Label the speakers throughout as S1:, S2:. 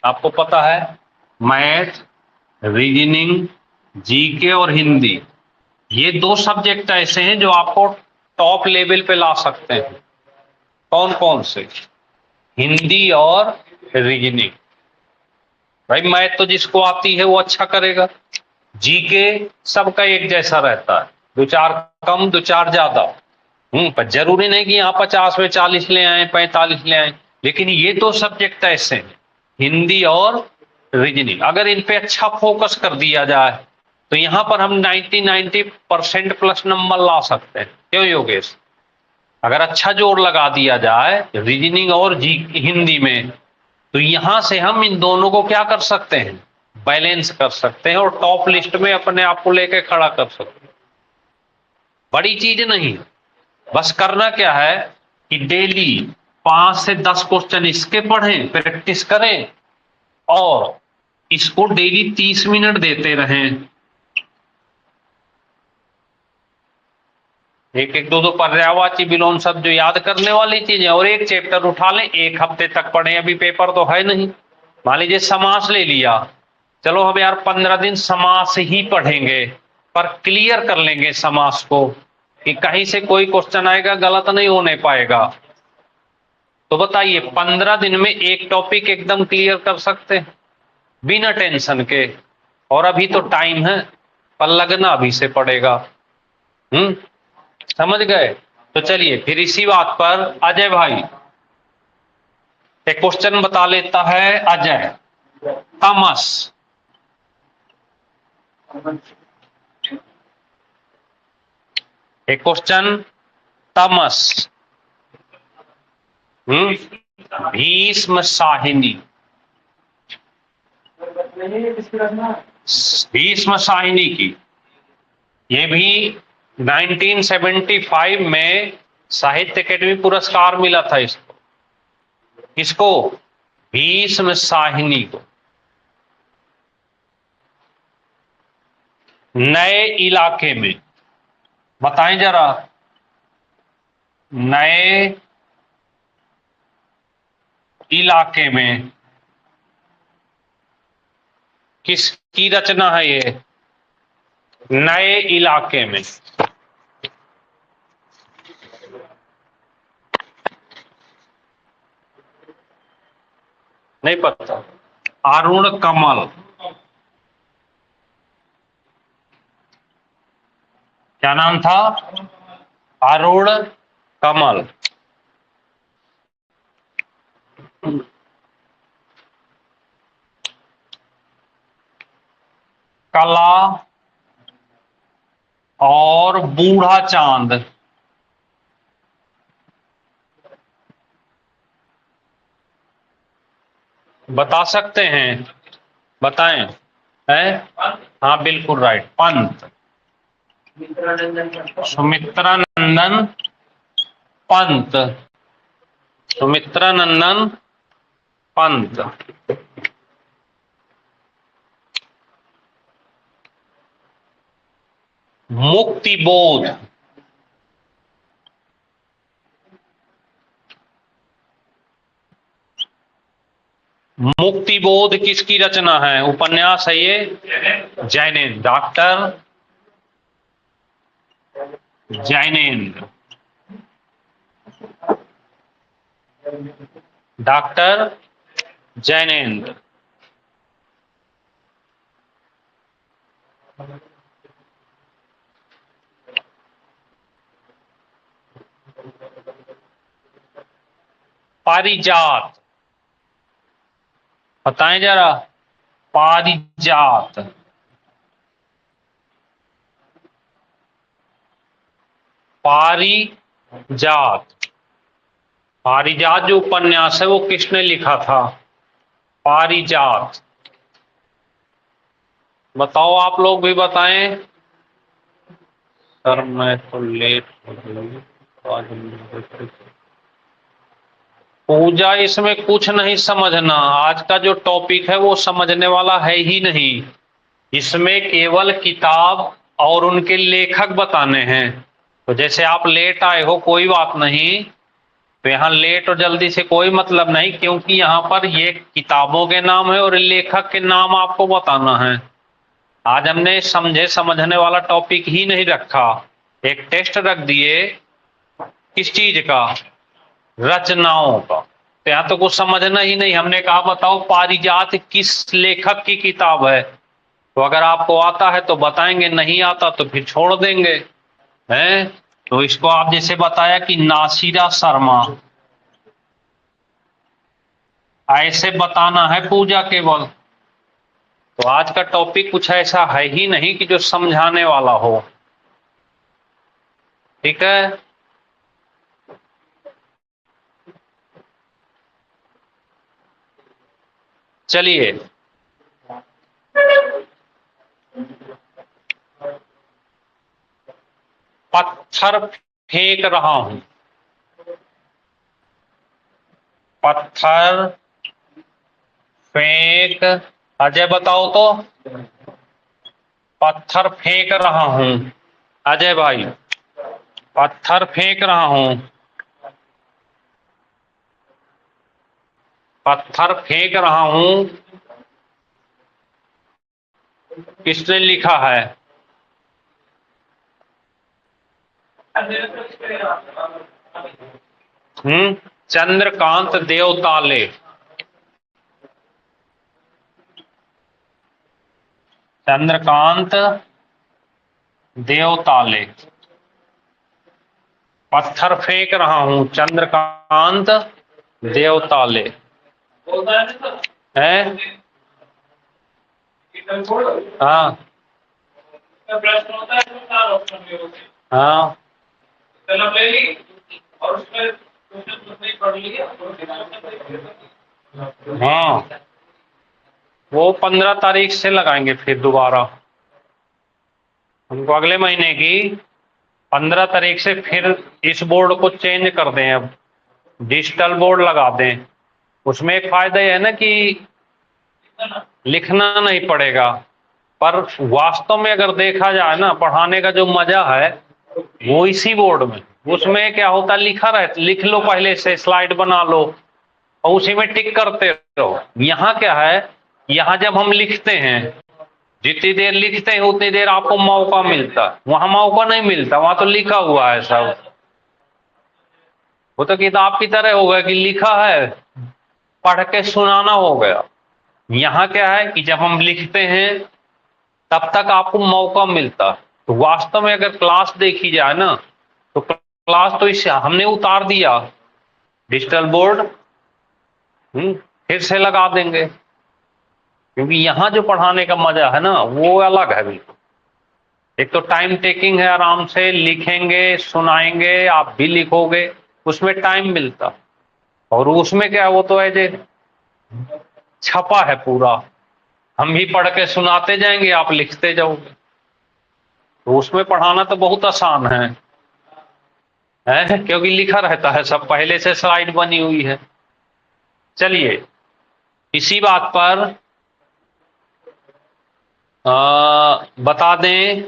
S1: आपको पता है मैथ, रीजनिंग, जीके और हिंदी, ये दो सब्जेक्ट ऐसे हैं जो आपको टॉप लेवल पे ला सकते हैं। कौन कौन से? हिंदी और रीजनिंग। भाई मैथ तो जिसको आती है वो अच्छा करेगा, जीके सबका एक जैसा रहता है, दो चार कम दो चार ज्यादा। पर जरूरी नहीं कि यहाँ 50 में 40 ले आए, 45 ले आए, लेकिन ये दो सब्जेक्ट ऐसे हैं, हिंदी और रीजनिंग। अगर इन पे अच्छा फोकस कर दिया जाए तो यहाँ पर हम 90% प्लस नंबर ला सकते हैं। क्यों योगेश? अगर अच्छा जोर लगा दिया जाए रीजनिंग और जी हिंदी में, तो यहां से हम इन दोनों को क्या कर सकते हैं? बैलेंस कर सकते हैं और टॉप लिस्ट में अपने आप को लेके खड़ा कर सकते हैं। बड़ी चीज नहीं, बस करना क्या है कि डेली 5 से 10 क्वेश्चन इसके पढ़ें, प्रैक्टिस करें और इसको डेली 30 मिनट देते रहें। एक एक दो दो पर्यायवाची विलोम शब्द जो याद करने वाली चीजें, और एक चैप्टर उठा लें, एक हफ्ते तक पढ़ें। अभी पेपर तो है नहीं, मान लीजिए समास ले लिया, चलो हम यार 15 दिन समास ही पढ़ेंगे, पर क्लियर कर लेंगे समास को कि कहीं से कोई क्वेश्चन आएगा गलत नहीं होने पाएगा। तो बताइए 15 दिन में एक टॉपिक एकदम क्लियर कर सकते हैं बिना टेंशन के। और अभी तो टाइम है, पर लगना अभी से पड़ेगा। समझ गए? तो चलिए फिर इसी बात पर अजय भाई एक क्वेश्चन बता लेता है। अजय, तमस, एक क्वेश्चन, तमस, भीष्म साहिनी। भीष्म साहिनी की ये भी 1975 में साहित्य अकेडमी पुरस्कार मिला था इसको। किसको? भीष्म साहिनी को। नए इलाके में, बताएं जरा, नए इलाके में किसकी रचना है ये? नए इलाके में नहीं पता? अरुण कमल। क्या नाम था? अरुण कमल। कला और बूढ़ा चांद, बता सकते हैं? बताएं। है? हाँ बिल्कुल राइट, पंत, सुमित्रानंदन पंत। सुमित्रानंदन पंत। मुक्ति बोध, मुक्ति बोध किसकी रचना है? उपन्यास है ये। Jainendra, doctor Jainendra, doctor Jainendra. पारिजात, बताएं जरा, पारिजात। पारिजात, पारिजात जो उपन्यास है वो किसने लिखा था? पारिजात। बताओ, आप लोग भी बताएं। सर मैं तो लेट हो गई। पूजा, इसमें कुछ नहीं समझना। आज का जो टॉपिक है वो समझने वाला है ही नहीं। इसमें केवल किताब और उनके लेखक बताने हैं। तो जैसे आप लेट आए हो कोई बात नहीं, तो यहाँ लेट और जल्दी से कोई मतलब नहीं, क्योंकि यहाँ पर ये किताबों के नाम है और लेखक के नाम आपको बताना है। आज हमने समझे समझने वाला टॉपिक ही नहीं रखा, एक टेस्ट रख दिए किस चीज का, रचनाओं का। तो यहाँ तो कुछ समझना ही नहीं। हमने कहा बताओ पारिजात किस लेखक की किताब है, तो अगर आपको आता है तो बताएंगे, नहीं आता तो फिर छोड़ देंगे हैं। तो इसको आप जैसे बताया कि नासिरा शर्मा, ऐसे बताना है पूजा केवल। तो आज का टॉपिक कुछ ऐसा है ही नहीं कि जो समझाने वाला हो, ठीक है। चलिए, पत्थर फेंक रहा हूं, पत्थर फेंक, अजय बताओ तो, पत्थर फेंक रहा हूं, अजय भाई, पत्थर फेंक रहा हूं, पत्थर फेंक रहा हूं, किसने लिखा है? चंद्रकांत देवताले, चंद्रकांत देवताले, पत्थर फेंक रहा हूं, चंद्रकांत देवताले है। हाँ प्रश्न होता है तो 4 ऑप्शन में होते हैं। हाँ चलो ले ली और उसमें क्वेश्चन नहीं पढ़ लिया। हाँ वो 15 तारीख से लगाएंगे फिर दोबारा, हमको अगले महीने की 15 तारीख से फिर इस बोर्ड को चेंज कर दें, अब डिजिटल बोर्ड लगा दें। उसमें एक फायदा यह है ना कि लिखना नहीं पड़ेगा, पर वास्तव में अगर देखा जाए ना, पढ़ाने का जो मजा है वो इसी बोर्ड में। उसमें क्या होता है, लिखा रहे, लिख लो पहले से, स्लाइड बना लो और उसी में टिक करते रहो। यहाँ क्या है, यहाँ जब हम लिखते हैं, जितनी देर लिखते हैं उतनी देर आपको मौका मिलता, वहां मौका नहीं मिलता, वहां तो लिखा हुआ है सब। वो तो किताब की तरह होगा कि लिखा है, पढ़ के सुनाना हो गया। यहाँ क्या है कि जब हम लिखते हैं तब तक आपको मौका मिलता। तो वास्तव में अगर क्लास देखी जाए ना, तो क्लास तो इसे हमने उतार दिया, डिजिटल बोर्ड फिर से लगा देंगे, क्योंकि यहाँ जो पढ़ाने का मजा है ना वो अलग है बिल्कुल। एक तो टाइम टेकिंग है, आराम से लिखेंगे, सुनाएंगे, आप भी लिखोगे, उसमें टाइम मिलता। और उसमें क्या, वो तो ऐसे छपा है पूरा, हम भी पढ़ के सुनाते जाएंगे, आप लिखते जाओगे। तो उसमें पढ़ाना तो बहुत आसान है क्योंकि लिखा रहता है सब, पहले से स्लाइड बनी हुई है। चलिए इसी बात पर बता दें,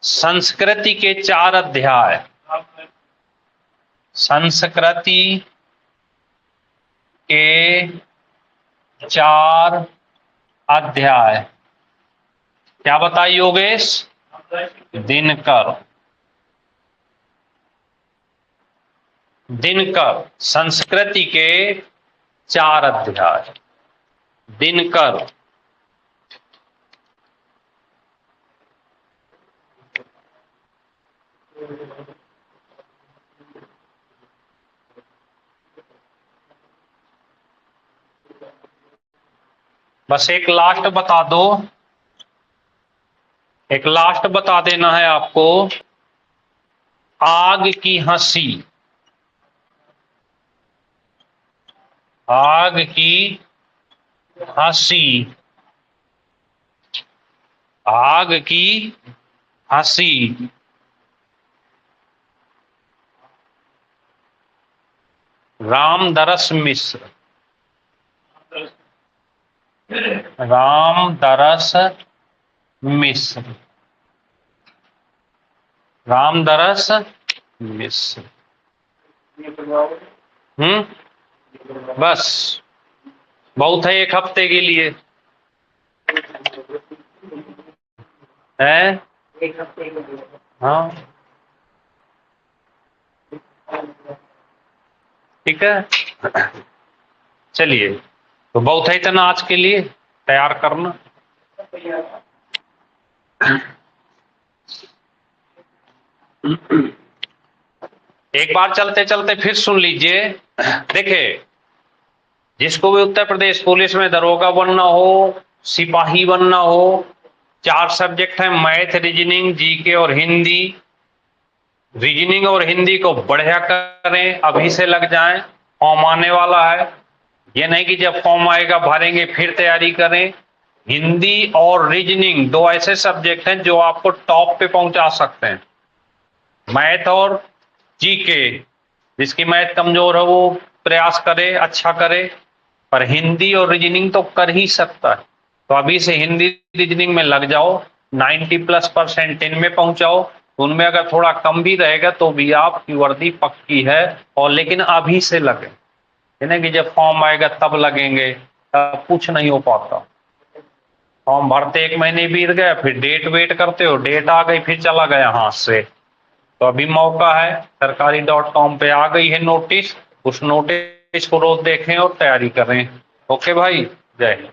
S1: संस्कृति के 4 अध्याय, संस्कृति के 4 अध्याय, क्या बताइए योगेश? दिनकर, दिनकर, संस्कृति के 4 अध्याय, दिनकर। बस एक लास्ट बता दो, एक लास्ट बता देना है आपको, आग की हंसी, आग की हंसी, आग की हंसी, रामदरस मिश्र, रामदरस मिश्र, रामदरस मिस बस बहुत है 1 हफ्ते के लिए है। हाँ ठीक है, चलिए तो बहुत है इतना आज के लिए, तैयार करना। एक बार चलते चलते फिर सुन लीजिए। देखिए, जिसको भी उत्तर प्रदेश पुलिस में दरोगा बनना हो, सिपाही बनना हो, 4 सब्जेक्ट है, मैथ, रीजनिंग, जीके और हिंदी। रीजनिंग और हिंदी को बढ़िया करें, अभी से लग जाएं, फॉर्म आने वाला है। ये नहीं कि जब फॉर्म आएगा भरेंगे फिर तैयारी करें। हिंदी और रीजनिंग 2 ऐसे सब्जेक्ट हैं जो आपको टॉप पे पहुंचा सकते हैं। मैथ और जीके, जिसकी मैथ कमजोर है वो प्रयास करे, अच्छा करे, पर हिंदी और रीजनिंग तो कर ही सकता है। तो अभी से हिंदी रीजनिंग में लग जाओ, 90+% इनमें पहुंचाओ। उनमें अगर थोड़ा कम भी रहेगा तो भी आपकी वर्दी पक्की है। और लेकिन अभी से लगे, यानी कि जब फॉर्म आएगा तब लगेंगे, तब कुछ नहीं हो पाता। फॉर्म भरते 1 महीने बीत गया, फिर डेट वेट करते हो, डेट आ गई फिर चला गया हाथ से। तो अभी मौका है, सरकारी.com पे आ गई है नोटिस, उस नोटिस को रोज देखें और तैयारी करें। ओके भाई, जय हिंद।